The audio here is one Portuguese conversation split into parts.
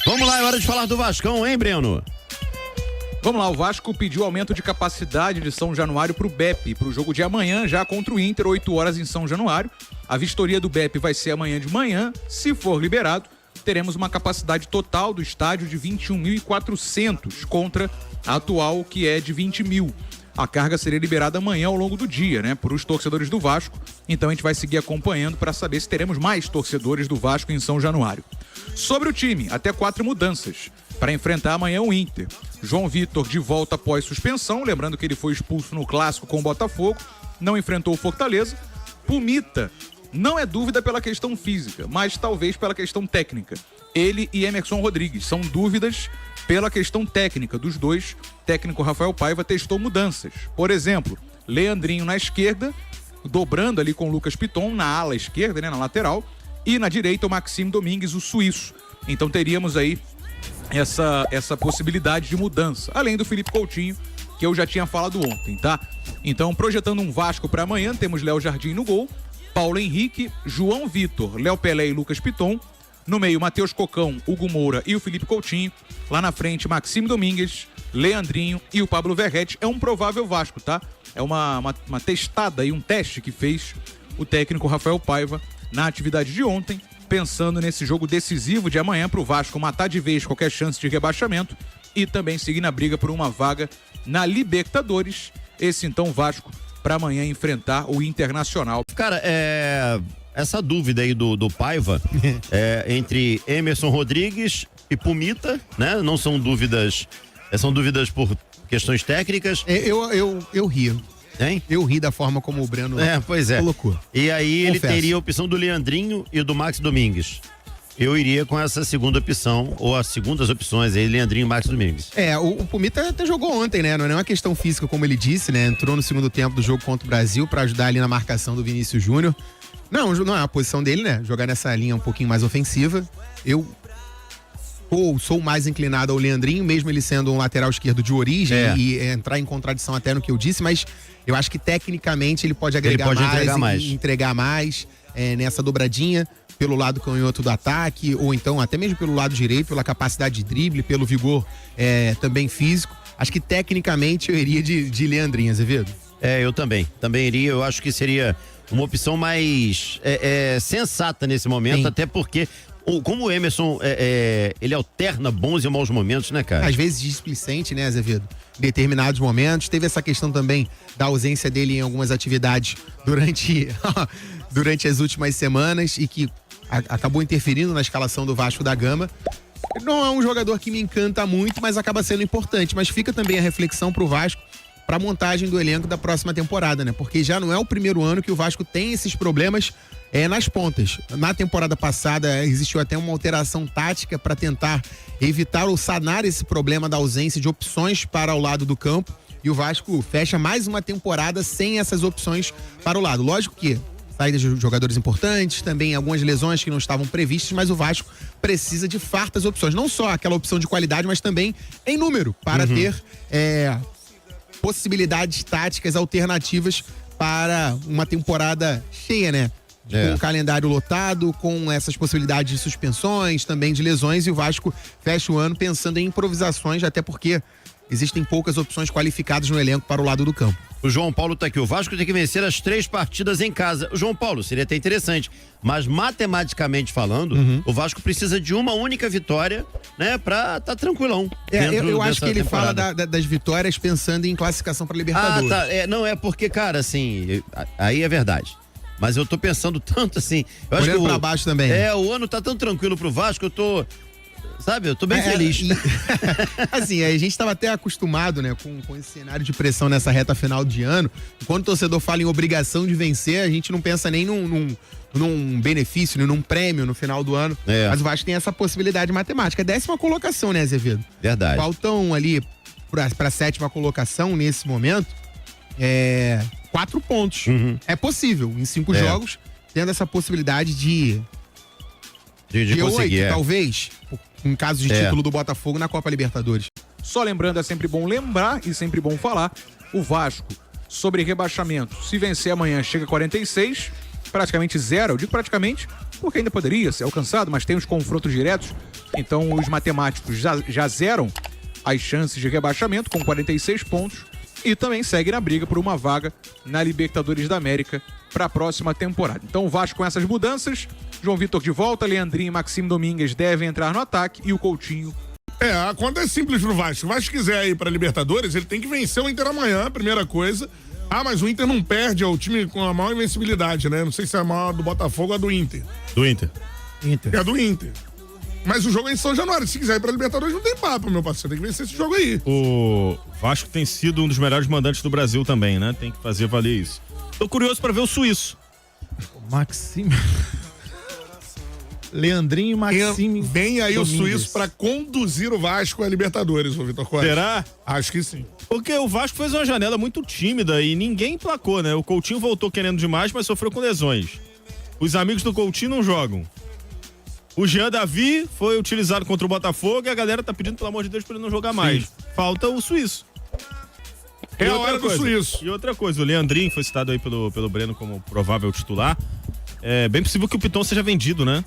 Vamos lá, é hora de falar do Vascão, hein, Breno? Vamos lá, o Vasco pediu aumento de capacidade de São Januário para o BEP, para o jogo de amanhã, já contra o Inter, 8 horas em São Januário. A vistoria do BEP vai ser amanhã de manhã. Se for liberado, teremos uma capacidade total do estádio de 21.400 contra a atual, que é de 20 mil. A carga seria liberada amanhã ao longo do dia, né, para os torcedores do Vasco. Então a gente vai seguir acompanhando para saber se teremos mais torcedores do Vasco em São Januário. Sobre o time, até 4 mudanças para enfrentar amanhã o Inter. João Vitor de volta após suspensão, lembrando que ele foi expulso no clássico com o Botafogo, não enfrentou o Fortaleza. Pumita, não é dúvida pela questão física, mas talvez pela questão técnica. Ele e Emerson Rodrigues são dúvidas pela questão técnica dos dois. O técnico Rafael Paiva testou mudanças. Por exemplo, Leandrinho na esquerda, dobrando ali com o Lucas Piton na ala esquerda, né, na lateral, e na direita o Maxime Domingues, o suíço. Então teríamos aí essa possibilidade de mudança, além do Felipe Coutinho, que eu já tinha falado ontem, tá? Então, projetando um Vasco para amanhã, temos Léo Jardim no gol, Paulo Henrique, João Vitor, Léo Pelé e Lucas Piton. No meio, Matheus Cocão, Hugo Moura e o Felipe Coutinho. Lá na frente, Maxime Domingues, Leandrinho e o Pablo Verrete. É um provável Vasco, tá? É uma testada e um teste que fez o técnico Rafael Paiva na atividade de ontem, pensando nesse jogo decisivo de amanhã para o Vasco matar de vez qualquer chance de rebaixamento e também seguir na briga por uma vaga na Libertadores. Esse então Vasco para amanhã enfrentar o Internacional. Cara, essa dúvida aí do Paiva entre Emerson Rodrigues e Pumita, né? Não são dúvidas, são dúvidas por questões técnicas. Eu rio. Hein? Eu ri da forma como o Breno colocou. E aí ele teria a opção do Leandrinho e do Max Domingues. Eu iria com essa segunda opção, ou as segundas opções aí, Leandrinho e Max Domingues. O Pumita até jogou ontem, né? Não é uma questão física, como ele disse, né? Entrou no segundo tempo do jogo contra o Brasil para ajudar ali na marcação do Vinícius Júnior. Não é a posição dele, né? Jogar nessa linha um pouquinho mais ofensiva. Eu sou mais inclinado ao Leandrinho, mesmo ele sendo um lateral esquerdo de origem e entrar em contradição até no que eu disse, mas eu acho que tecnicamente ele pode agregar mais. Entregar mais nessa dobradinha pelo lado canhoto do ataque, ou então até mesmo pelo lado direito, pela capacidade de drible, pelo vigor também físico. Acho que tecnicamente eu iria de Leandrinho, Azevedo. Eu também iria. Eu acho que seria uma opção mais sensata nesse momento. Sim. Até porque como o Emerson, ele alterna bons e maus momentos, né, cara? Às vezes displicente, né, Azevedo? Em determinados momentos. Teve essa questão também da ausência dele em algumas atividades durante as últimas semanas e que acabou interferindo na escalação do Vasco da Gama. Não é um jogador que me encanta muito, mas acaba sendo importante. Mas fica também a reflexão pro Vasco para a montagem do elenco da próxima temporada, né? Porque já não é o primeiro ano que o Vasco tem esses problemas nas pontas. Na temporada passada existiu até uma alteração tática para tentar evitar ou sanar esse problema da ausência de opções para o lado do campo, e o Vasco fecha mais uma temporada sem essas opções para o lado. Lógico que saídas de jogadores importantes, também algumas lesões que não estavam previstas, mas o Vasco precisa de fartas opções, não só aquela opção de qualidade, mas também em número, para ter possibilidades táticas alternativas para uma temporada cheia, né? Com o calendário lotado, com essas possibilidades de suspensões, também de lesões, e o Vasco fecha o ano pensando em improvisações, até porque existem poucas opções qualificadas no elenco para o lado do campo. O João Paulo tá aqui. O Vasco tem que vencer as 3 partidas em casa. O João Paulo, seria até interessante, mas matematicamente falando, o Vasco precisa de uma única vitória, né, pra tá tranquilão. Eu acho que ele temporada fala das vitórias pensando em classificação para Libertadores. Não, é porque, cara, assim, aí é verdade. Mas eu tô pensando tanto assim. Eu acho olhando que pra baixo também. O ano tá tão tranquilo pro Vasco, eu tô bem feliz. Assim, a gente estava até acostumado, né, com esse cenário de pressão nessa reta final de ano. Quando o torcedor fala em obrigação de vencer, a gente não pensa nem num benefício, num prêmio no final do ano. Mas o Vasco tem essa possibilidade matemática. 10ª colocação, né, Azevedo? Verdade. Faltam ali pra 7ª colocação nesse momento 4 pontos. É possível, em 5 jogos, tendo essa possibilidade de conseguir, 8, talvez, em caso de título do Botafogo na Copa Libertadores. Só lembrando, é sempre bom lembrar e sempre bom falar, o Vasco, sobre rebaixamento, se vencer amanhã chega a 46, praticamente zero, eu digo praticamente, porque ainda poderia ser alcançado, mas tem os confrontos diretos, então os matemáticos já zeram as chances de rebaixamento com 46 pontos e também segue na briga por uma vaga na Libertadores da América para a próxima temporada. Então o Vasco com essas mudanças, João Vitor de volta, Leandrinho e Maxime Domingues devem entrar no ataque e o Coutinho. A conta é simples pro Vasco. Se o Vasco quiser ir pra Libertadores, ele tem que vencer o Inter amanhã, primeira coisa. Mas o Inter não perde, é o time com a maior invencibilidade, né? Não sei se é a maior do Botafogo ou a do Inter. Do Inter. É a do Inter. Mas o jogo é em São Januário. Se quiser ir pra Libertadores, não tem papo, meu parceiro. Tem que vencer esse jogo aí. O Vasco tem sido um dos melhores mandantes do Brasil também, né? Tem que fazer valer isso. Tô curioso pra ver o suíço. Maxime. Leandrinho e Maxime. Vem aí Domingues. o suíço pra conduzir o Vasco à Libertadores, ô Vitor Costa. Será? Acho que sim. Porque o Vasco fez uma janela muito tímida e ninguém emplacou, né? O Coutinho voltou querendo demais, mas sofreu com lesões. Os amigos do Coutinho não jogam. O Jean Davi foi utilizado contra o Botafogo e a galera tá pedindo, pelo amor de Deus, pra ele não jogar mais. Falta o suíço. É a hora do suíço. E outra coisa, o Leandrinho foi citado aí pelo Breno como provável titular. É bem possível que o Piton seja vendido, né?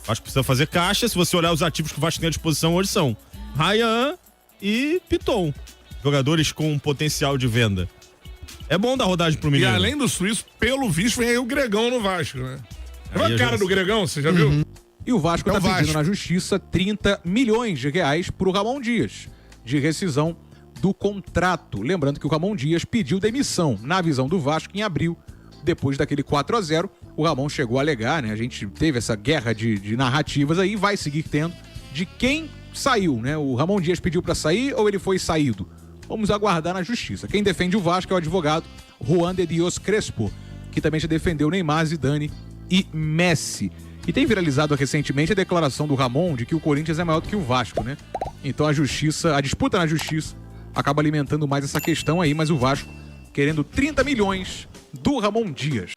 O Vasco precisa fazer caixa. Se você olhar os ativos que o Vasco tem à disposição hoje são Ryan e Piton. Jogadores com potencial de venda. É bom dar rodagem pro menino. E além do suíço, pelo visto, vem aí o Gregão no Vasco, né? Olha a cara já... do Gregão, você já viu? E o Vasco É o está pedindo Vasco. na justiça 30 milhões de reais para o Ramon Dias, de rescisão do contrato. Lembrando que o Ramon Dias pediu demissão na visão do Vasco em abril, depois daquele 4-0. O Ramon chegou a alegar, né? A gente teve essa guerra de narrativas aí, vai seguir tendo, de quem saiu, né? O Ramon Dias pediu para sair ou ele foi saído? Vamos aguardar na justiça. Quem defende o Vasco é o advogado Juan de Dios Crespo, que também já defendeu Neymar, Zidane e Messi. E tem viralizado recentemente a declaração do Ramon de que o Corinthians é maior do que o Vasco, né? Então a disputa na justiça acaba alimentando mais essa questão aí, mas o Vasco querendo 30 milhões do Ramon Dias.